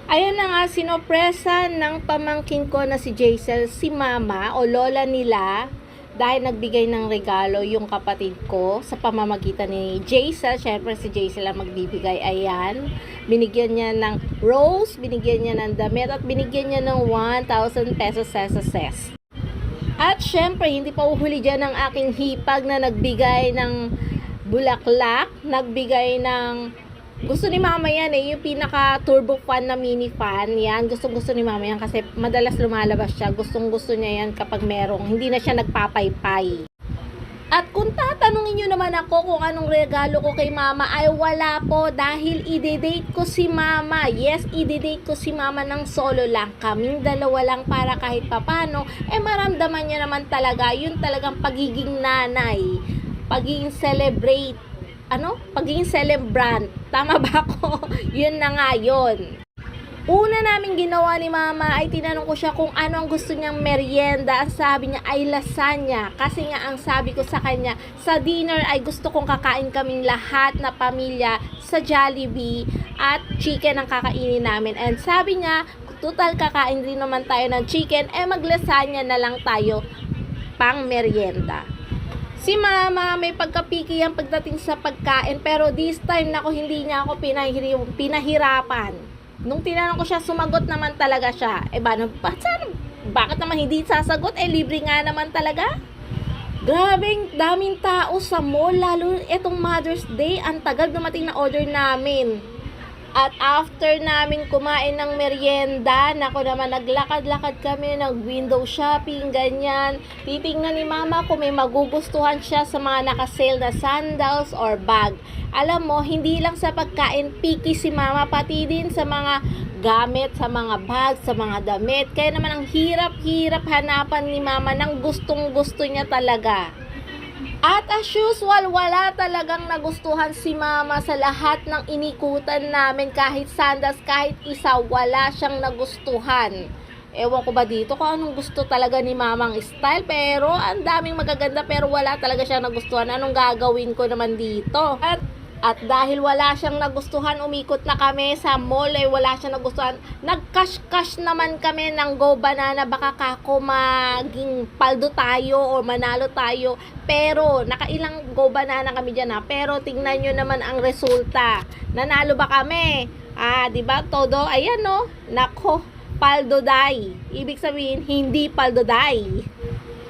Ayan na nga, sinopresa ng pamangkin ko na si Jaisel, si mama o lola nila, dahil nagbigay ng regalo yung kapatid ko sa pamamagitan ni Jaisel. Syempre si Jaisel ang magbibigay. Ayan, binigyan niya ng rose, binigyan niya ng damit, at binigyan niya ng 1,000 pesos ses. At syempre, hindi pa uhuli dyan ang aking hipag na nagbigay ng bulaklak, nagbigay ng, gusto ni mama yan yung pinaka turbo fan na mini fan yan, gusto ni mama yan kasi madalas lumalabas siya, gusto niya yan kapag merong, hindi na siya nagpapaypay. At kung tatanungin nyo naman ako kung anong regalo ko kay mama, ay wala po, dahil i-date ko si mama. Yes, i-date ko si mama ng solo lang, kaming dalawa lang, para kahit papano maramdaman niya naman talaga yun talagang pagiging nanay, pagiging pagiging celebrant. Tama ba ako? Yun na nga yun. Una namin ginawa ni mama ay tinanong ko siya kung ano ang gusto niyang merienda. Ang sabi niya ay lasagna. Kasi nga ang sabi ko sa kanya, sa dinner ay gusto kong kakain kaming lahat na pamilya sa Jollibee at chicken ang kakainin namin. And sabi niya, total kakain din naman tayo ng chicken, maglasagna na lang tayo pang merienda. Si mama may pagkapiki ang pagdating sa pagkain, pero this time nako, hindi niya ako pinahirapan. Nung tinanong ko siya, sumagot naman talaga siya. Bakit naman hindi sasagot? Libre nga naman talaga. Grabing daming tao sa mall, lalo itong Mother's Day. Ang tagal dumating na order namin. At after namin kumain ng merienda, nako naman, naglakad-lakad kami, nag-window shopping, ganyan. Titingnan ni mama kung may magugustuhan siya sa mga nakasale na sandals or bag. Alam mo, hindi lang sa pagkain picky si mama, pati din sa mga gamit, sa mga bag, sa mga damit. Kaya naman ang hirap-hirap hanapan ni mama ng gustong-gusto niya talaga. At as usual, wala talagang nagustuhan si mama sa lahat ng inikutan namin. Kahit sandals, kahit isa, wala siyang nagustuhan. Ewan ko ba dito kung anong gusto talaga ni mamang style, pero ang daming magaganda, pero wala talaga siyang nagustuhan. Anong gagawin ko naman dito? At dahil wala siyang nagustuhan, umikot na kami sa mall, wala siyang nagustuhan. Nag-cash naman kami ng Go Banana, baka kako maging paldo tayo o manalo tayo. Pero nakailang Go Banana kami dyan pero tingnan nyo naman ang resulta. Nanalo ba kami? Diba? Todo, ayan no. Nako, paldo day. Ibig sabihin, hindi paldo day.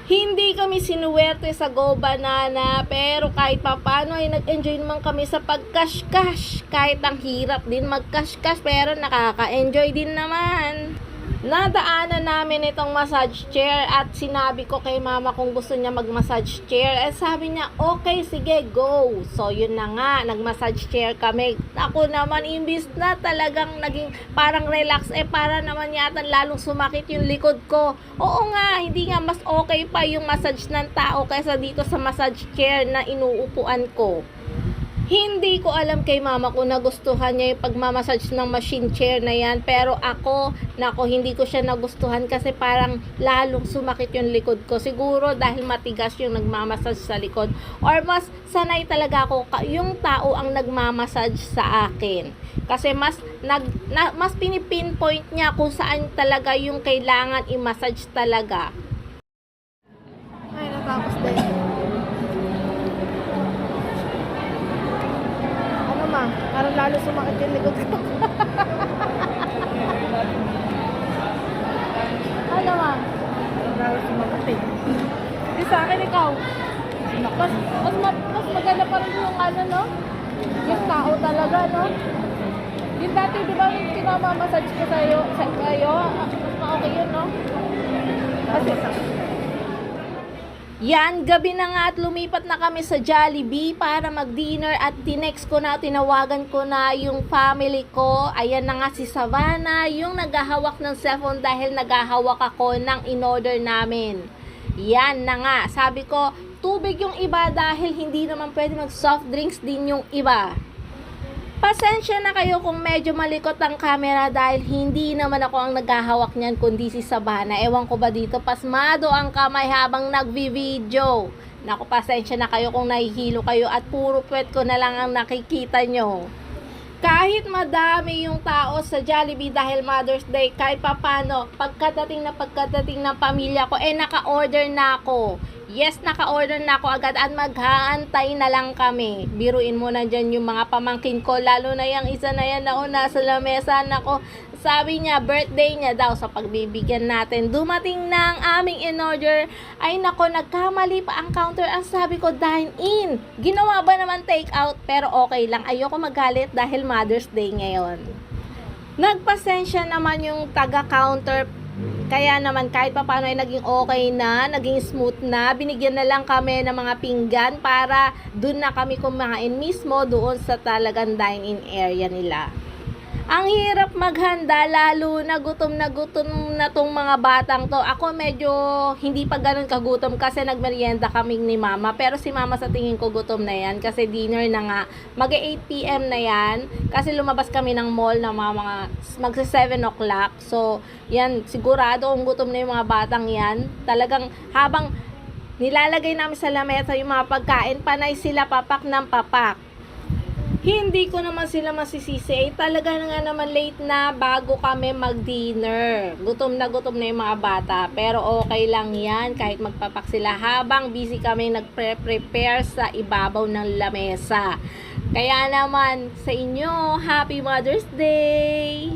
Hindi kami sinuwerte sa Go Banana, pero kahit papano ay nag-enjoy naman kami sa pag-cash-cash. Kahit ang hirap din mag-cash-cash, pero nakaka-enjoy din naman. Nadaanan namin itong massage chair at sinabi ko kay mama kung gusto niya mag-massage chair. Sabi niya, okay, sige, go. So, yun na nga, nag-massage chair kami. Ako naman, imbis na talagang naging parang relax, para naman yata lalong sumakit yung likod ko. Oo nga, hindi nga mas okay pa yung massage ng tao kaysa dito sa massage chair na inuupuan ko. Hindi ko alam kay mama kung nagustuhan niya yung pagmamassage ng machine chair na yan. Pero ako, hindi ko siya nagustuhan kasi parang lalong sumakit yung likod ko. Siguro dahil matigas yung nagmamassage sa likod. Or mas sanay talaga ako yung tao ang nagmamassage sa akin. Kasi mas pinipinpoint niya kung saan talaga yung kailangan i-massage talaga. Ay, natapos din. Parang lalo sumakit yung likod ko. Ano ma? Lalo sumakit Di sa akin ikaw. Mas maganda pa rin yung no? Yung tao talaga, no? Yung dati, di ba, yung pinamamassage ko sa'yo, mas okay yun, no? Kasi, yan, gabi na nga at lumipat na kami sa Jollibee para mag-dinner at tinawagan ko na yung family ko. Ayan na nga si Savannah, yung naghahawak ng cellphone dahil naghahawak ako ng in-order namin. Yan na nga, sabi ko, tubig yung iba dahil hindi naman pwede mag-soft drinks din yung iba. Pasensya na kayo kung medyo malikot ang camera dahil hindi naman ako ang naghahawak niyan kundi si Savannah. Ewan ko ba dito, pasmado ang kamay habang nagvi-video. Naku, pasensya na kayo kung nahihilo kayo at puro puwet ko na lang ang nakikita nyo. Kahit madami yung tao sa Jollibee dahil Mother's Day, kahit papano, pagkadating ng pamilya ko, naka-order na ako. Yes, naka-order na ako agad at maghaantay na lang kami. Biruin mo na dyan yung mga pamangkin ko, lalo na yung isa na yan na nasa lamesa. Nako, sabi niya, birthday niya daw sa pagbibigyan natin. Dumating na ang aming in-order. Ay nako, nagkamali pa ang counter. Ang sabi ko, dine in. Ginawa ba naman take out? Pero okay lang. Ayoko magalit dahil Mother's Day ngayon. Nagpasensya naman yung taga-counter. Kaya naman kahit pa paano ay naging okay na, naging smooth na. Binigyan na lang kami ng mga pinggan para dun na kami kumain mismo doon sa talagang dine-in area nila. Ang hirap maghanda, lalo na gutom na tong mga batang to. Ako medyo hindi pa ganun kagutom kasi nagmerienda kaming ni mama. Pero si mama sa tingin ko gutom na yan kasi dinner na nga. Mag-8 PM na yan kasi lumabas kami ng mall na mga magsa 7 o'clock. So, yan, sigurado kung gutom na yung mga batang yan. Talagang habang nilalagay namin sa lamesa yung mga pagkain, panay sila papak ng papak. Hindi ko naman sila masisisi. Talaga na nga naman late na bago kami mag-dinner. Gutom na yung mga bata. Pero okay lang yan kahit magpapak sila habang busy kami nagpre-prepare sa ibabaw ng lamesa. Kaya naman sa inyo, Happy Mother's Day!